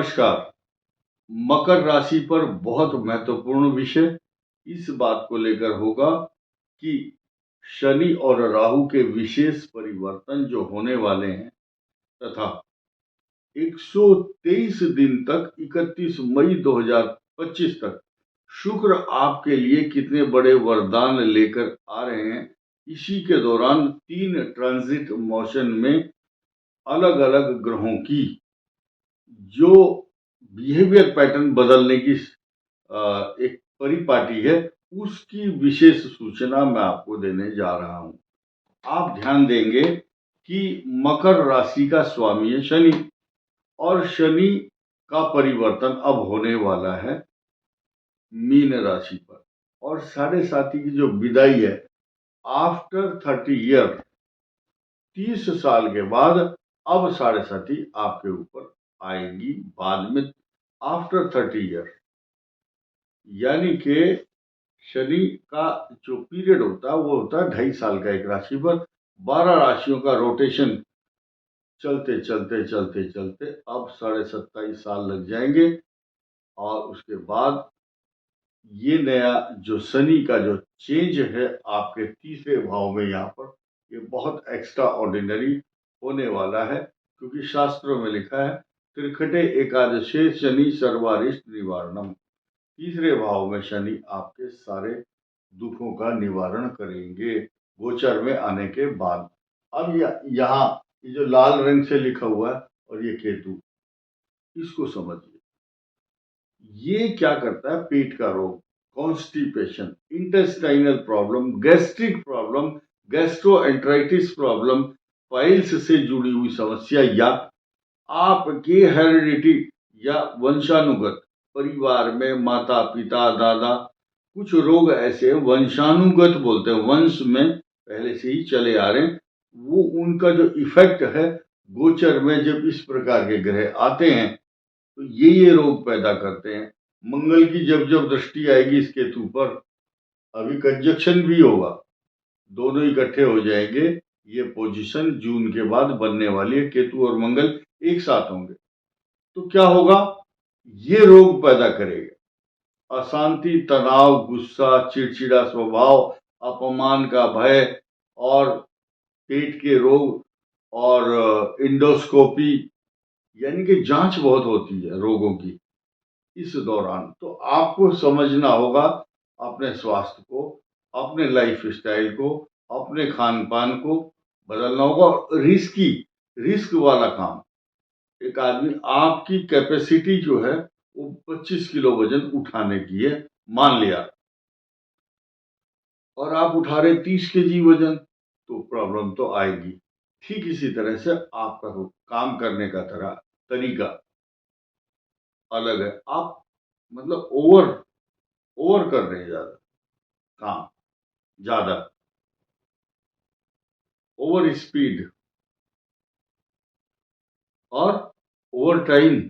नमस्कार। मकर राशि पर बहुत महत्वपूर्ण विषय इस बात को लेकर होगा कि शनि और राहु के विशेष परिवर्तन जो होने वाले हैं तथा 123 दिन तक 31 मई 2025 तक शुक्र आपके लिए कितने बड़े वरदान लेकर आ रहे हैं। इसी के दौरान 3 ट्रांजिट मोशन में अलग अलग ग्रहों की जो बिहेवियर पैटर्न बदलने की एक परिपाटी है, उसकी विशेष सूचना मैं आपको देने जा रहा हूं। आप ध्यान देंगे कि मकर राशि का स्वामी है शनि और शनि का परिवर्तन अब होने वाला है मीन राशि पर और 7.5 की जो विदाई है आफ्टर 30 ईयर, 30 साल के बाद अब 7.5 आपके ऊपर आएगी बाद में आफ्टर 30 ईयर। यानी कि शनि का जो पीरियड होता है वो होता है 2.5 साल का एक राशि पर। 12 राशियों का रोटेशन चलते चलते चलते चलते अब 27.5 साल लग जाएंगे और उसके बाद ये नया जो शनि का जो चेंज है आपके तीसरे भाव में, यहाँ पर ये बहुत एक्स्ट्रा ऑर्डिनरी होने वाला है, क्योंकि शास्त्रों में लिखा है त्रिखटे एकादशे शनि सर्वारिष्ट निवारणम। तीसरे भाव में शनि आपके सारे दुखों का निवारण करेंगे गोचर में आने के बाद। अब यहाँ ये जो लाल रंग से लिखा हुआ है और ये केतु, इसको समझिए। ये क्या करता है? पेट का रोग, constipation, intestinal problem, gastric problem, gastroenteritis problem, piles से जुड़ी हुई समस्या या आपके हेरिडिटी या वंशानुगत परिवार में माता पिता दादा कुछ रोग ऐसे वंशानुगत बोलते हैं, वंश में पहले से ही चले आ रहे हैं, वो उनका जो इफेक्ट है गोचर में जब इस प्रकार के ग्रह आते हैं तो ये रोग पैदा करते हैं। मंगल की जब जब दृष्टि आएगी इस केतु पर, अभी कंजक्शन भी होगा, दोनों इकट्ठे हो जाएंगे, ये पोजीशन जून के बाद बनने वाली है, केतु और मंगल एक साथ होंगे तो क्या होगा? ये रोग पैदा करेगा, अशांति, तनाव, गुस्सा, चिड़चिड़ा स्वभाव, अपमान का भय और पेट के रोग और इंडोस्कोपी यानी कि जांच बहुत होती है रोगों की इस दौरान। तो आपको समझना होगा अपने स्वास्थ्य को, अपने लाइफ स्टाइल को, अपने खान पान को बदलना होगा। रिस्क वाला काम, एक आदमी आपकी कैपेसिटी जो है वो 25 किलो वजन उठाने की है मान लिया, और आप उठा रहे 30 केजी वजन, तो प्रॉब्लम तो आएगी। ठीक इसी तरह से आपका काम करने का तरीका अलग है, आप मतलब ओवर कर रहे हैं, काम ज्यादा, ओवर स्पीड और ओवर टाइम,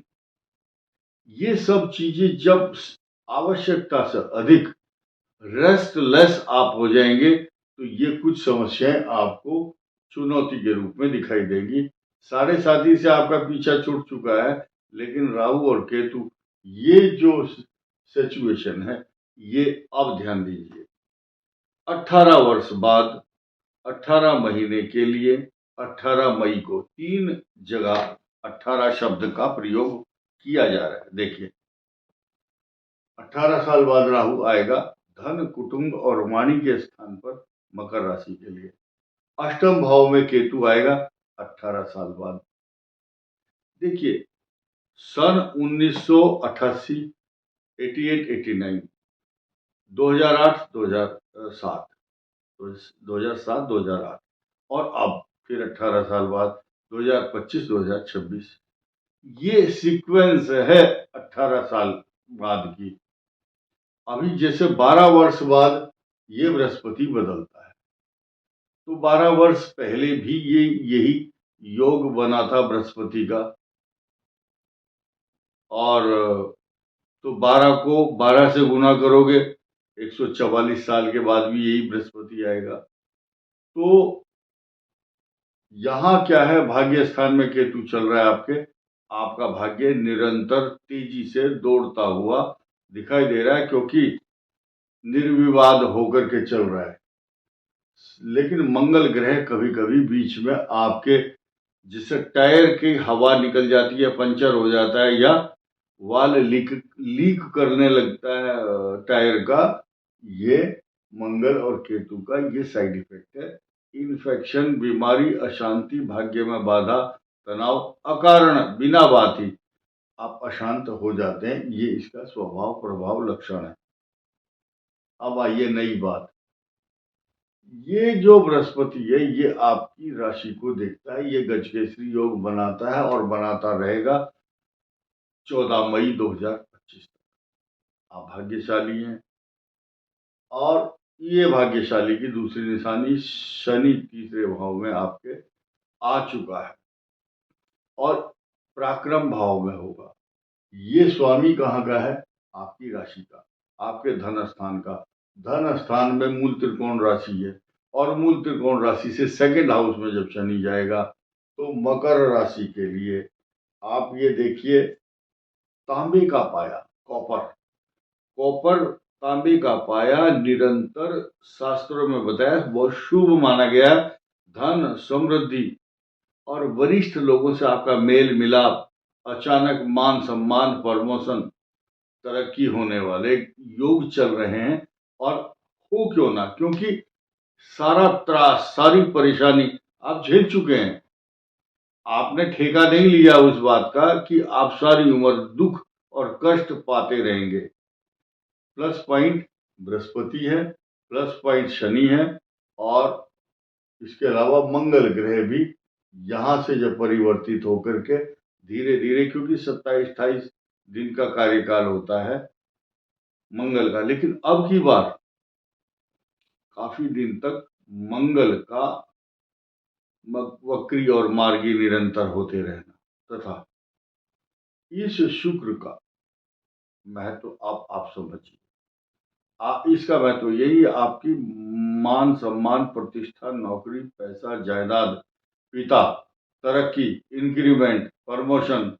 ये सब चीजें जब आवश्यकता से अधिक रेस्टलेस आप हो जाएंगे तो ये कुछ समस्याएं आपको चुनौती के रूप में दिखाई देंगी। 7.5 से आपका पीछा छूट चुका है, लेकिन राहु और केतु ये जो सिचुएशन है ये अब ध्यान दीजिए। 18 वर्ष बाद 18 महीने के लिए 18 मई को 3 जगह 18 शब्द का प्रयोग किया जा रहा है। देखिए, 18 साल बाद राहु आएगा धन, कुटुंब और वाणी के स्थान पर मकर राशि के लिए। अष्टम भाव में केतु आएगा 18 साल बाद। देखिए, सन 1988, 88, 89, 2008, 2007, 2007, 2008 और अब फिर 18 साल बाद 2025, 2026, ये सीक्वेंस है 18 साल बाद की। अभी जैसे 12 वर्ष बाद ये बृहस्पति बदलता है, तो 12 वर्ष पहले भी यही योग बना था बृहस्पति का, और तो 12 को 12 से गुना करोगे 144 साल के बाद भी यही बृहस्पति आएगा। तो यहाँ क्या है, भाग्य स्थान में केतु चल रहा है आपके, आपका भाग्य निरंतर तेजी से दौड़ता हुआ दिखाई दे रहा है, क्योंकि निर्विवाद होकर के चल रहा है। लेकिन मंगल ग्रह कभी कभी बीच में आपके, जिससे टायर की हवा निकल जाती है, पंचर हो जाता है, या वाल लीक लीक करने लगता है टायर का, ये मंगल और केतु का ये साइड इफेक्ट है। इन्फेक्शन, बीमारी, अशांति, भाग्य में बाधा, तनाव, अकारण बिना बात ही आप अशांत हो जाते हैं, ये इसका स्वभाव प्रभाव लक्षण है। अब आइए नई बात। ये जो बृहस्पति है, ये आपकी राशि को देखता है, ये गजकेसरी योग बनाता है और बनाता रहेगा 14 मई 2025 तक। आप भाग्यशाली हैं। और ये भाग्यशाली की दूसरी निशानी, शनि तीसरे भाव में आपके आ चुका है और पराक्रम भाव में होगा। ये स्वामी कहाँ का है? आपकी राशि का, आपके धन स्थान का। धन स्थान में मूल त्रिकोण राशि है, और मूल त्रिकोण राशि से सेकंड हाउस में जब शनि जाएगा, तो मकर राशि के लिए आप ये देखिए, तांबे का पाया, कॉपर, कॉपर तांबे का पाया निरंतर शास्त्रों में बताया बहुत शुभ माना गया। धन, समृद्धि और वरिष्ठ लोगों से आपका मेल मिलाप, अचानक मान सम्मान, प्रमोशन, तरक्की होने वाले योग चल रहे हैं। और हो क्यों ना, क्योंकि सारा त्रास, सारी परेशानी आप झेल चुके हैं। आपने ठेका नहीं लिया उस बात का कि आप सारी उम्र दुख और कष्ट पाते रहेंगे। प्लस पॉइंट बृहस्पति है, प्लस पॉइंट शनि है, और इसके अलावा मंगल ग्रह भी यहां से जब परिवर्तित होकर के धीरे धीरे, क्योंकि 27-28 दिन का कार्यकाल होता है मंगल का, लेकिन अब की बार काफी दिन तक मंगल का वक्री और मार्गी निरंतर होते रहना, तथा इस शुक्र का महत्व आप समझिए। इसका महत्व यही, आपकी मान सम्मान, प्रतिष्ठा, नौकरी, पैसा, जायदाद, पिता, तरक्की, इंक्रीमेंट, प्रमोशन,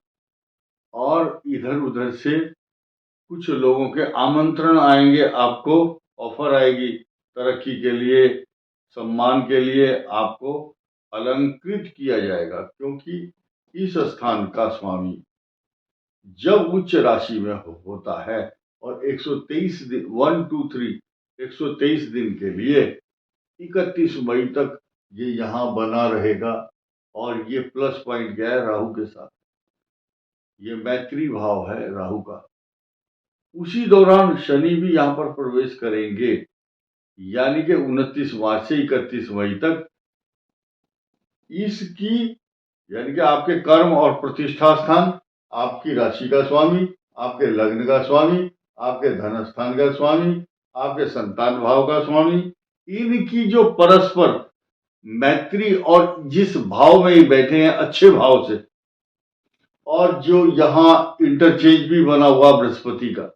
और इधर उधर से कुछ लोगों के आमंत्रण आएंगे, आपको ऑफर आएगी तरक्की के लिए, सम्मान के लिए, आपको अलंकृत किया जाएगा, क्योंकि इस स्थान का स्वामी जब उच्च राशि में होता है और 123 दिन 123 123 दिन के लिए 31 मई तक ये यहाँ बना रहेगा। और ये प्लस पॉइंट क्या है? राहु के साथ, ये मैत्री भाव है राहु का। उसी दौरान शनि भी यहाँ पर प्रवेश करेंगे, यानी कि 29 मार्च से 31 मई तक इसकी, यानी कि आपके कर्म और प्रतिष्ठा स्थान, आपकी राशि का स्वामी, आपके लग्न का स्वामी, आपके धन स्थान का स्वामी, आपके संतान भाव का स्वामी, इनकी जो परस्पर मैत्री, और जिस भाव में ये बैठे हैं अच्छे भाव से, और जो यहाँ इंटरचेंज भी बना हुआ बृहस्पति का,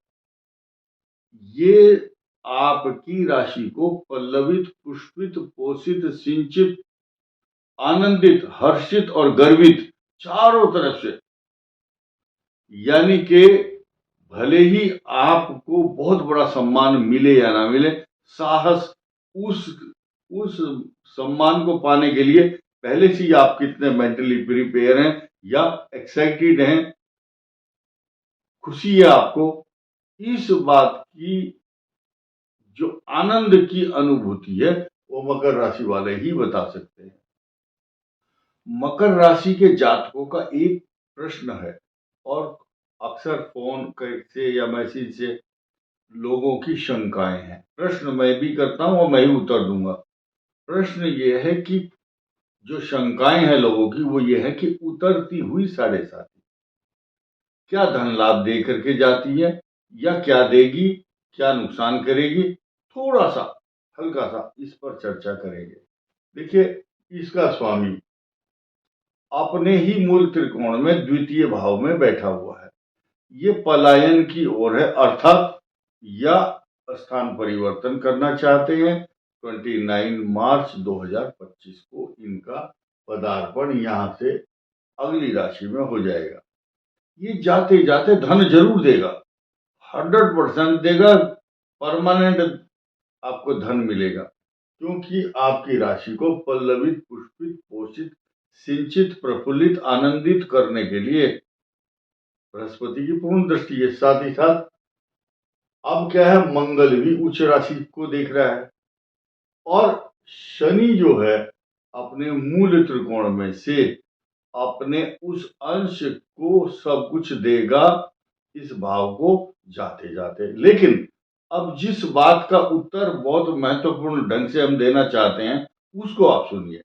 ये आपकी राशि को पल्लवित, पुष्पित, पोषित, सिंचित, आनंदित, हर्षित और गर्वित चारों तरफ से, यानी कि भले ही आपको बहुत बड़ा सम्मान मिले या ना मिले, साहस, उस सम्मान को पाने के लिए पहले से ही आप कितने मेंटली प्रिपेयर हैं या एक्साइटेड हैं, खुशी है आपको, इस बात की जो आनंद की अनुभूति है वो मकर राशि वाले ही बता सकते हैं। मकर राशि के जातकों का एक प्रश्न है, और अक्सर फोन से या मैसेज से लोगों की शंकाएं हैं। प्रश्न मैं भी करता हूं और मैं ही उत्तर दूंगा। प्रश्न ये है कि जो शंकाएं हैं लोगों की, वो ये है कि उतरती हुई 7.5 क्या धन लाभ दे करके जाती है, या क्या देगी, क्या नुकसान करेगी? थोड़ा सा हल्का सा इस पर चर्चा करेंगे। देखिए, इसका स्वामी अपने ही मूल त्रिकोण में द्वितीय भाव में बैठा हुआ है। ये पलायन की ओर है, अर्थात या स्थान परिवर्तन करना चाहते हैं। 29 मार्च 2025 को इनका पदार्पण यहां से अगली राशि में हो जाएगा। ये जाते जाते धन जरूर देगा, 100% देगा, परमानेंट आपको धन मिलेगा, क्योंकि आपकी राशि को पल्लवित, पुष्पित, पोषित, सिंचित, प्रफुल्लित, आनंदित करने के लिए बृहस्पति की पूर्ण दृष्टि है। साथ ही साथ अब क्या है, मंगल भी उच्च राशि को देख रहा है और शनि जो है अपने मूल त्रिकोण में से अपने उस अंश को सब कुछ देगा इस भाव को जाते जाते। लेकिन अब जिस बात का उत्तर बहुत महत्वपूर्ण ढंग से हम देना चाहते हैं उसको आप सुनिए।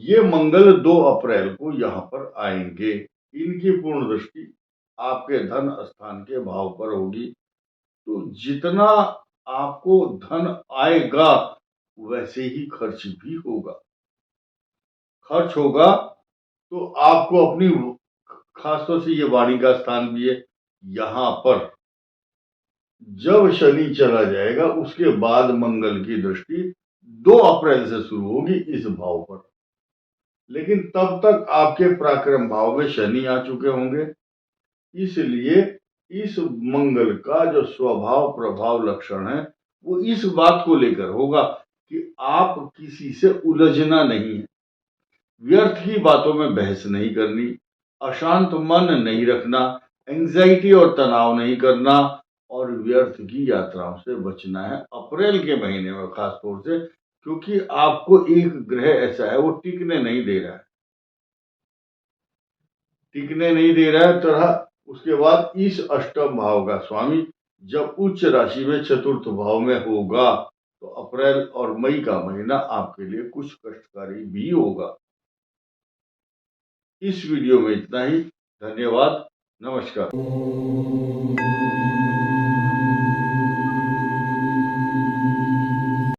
ये मंगल 2 अप्रैल को यहाँ पर आएंगे, इनकी पूर्ण दृष्टि आपके धन स्थान के भाव पर होगी। तो जितना आपको धन आएगा वैसे ही खर्च भी होगा। खर्च होगा तो आपको अपनी, खासतौर से ये वाणी का स्थान भी है, यहाँ पर जब शनि चला जाएगा उसके बाद मंगल की दृष्टि 2 अप्रैल से शुरू होगी इस भाव पर। लेकिन तब तक आपके पराक्रम भाव में शनि आ चुके होंगे, इसलिए इस मंगल का जो स्वभाव प्रभाव लक्षण है वो इस बात को लेकर होगा कि आप किसी से उलझना नहीं है, व्यर्थ की बातों में बहस नहीं करनी, अशांत मन नहीं रखना, एंजाइटी और तनाव नहीं करना और व्यर्थ की यात्राओं से बचना है अप्रैल के महीने में खास तौर से, क्योंकि आपको एक ग्रह ऐसा है वो टिकने नहीं दे रहा है, टिकने नहीं दे रहा है। तरह उसके बाद इस अष्टम भाव का स्वामी जब उच्च राशि में चतुर्थ भाव में होगा तो अप्रैल और मई का महीना आपके लिए कुछ कष्टकारी भी होगा। इस वीडियो में इतना ही। धन्यवाद। नमस्कार।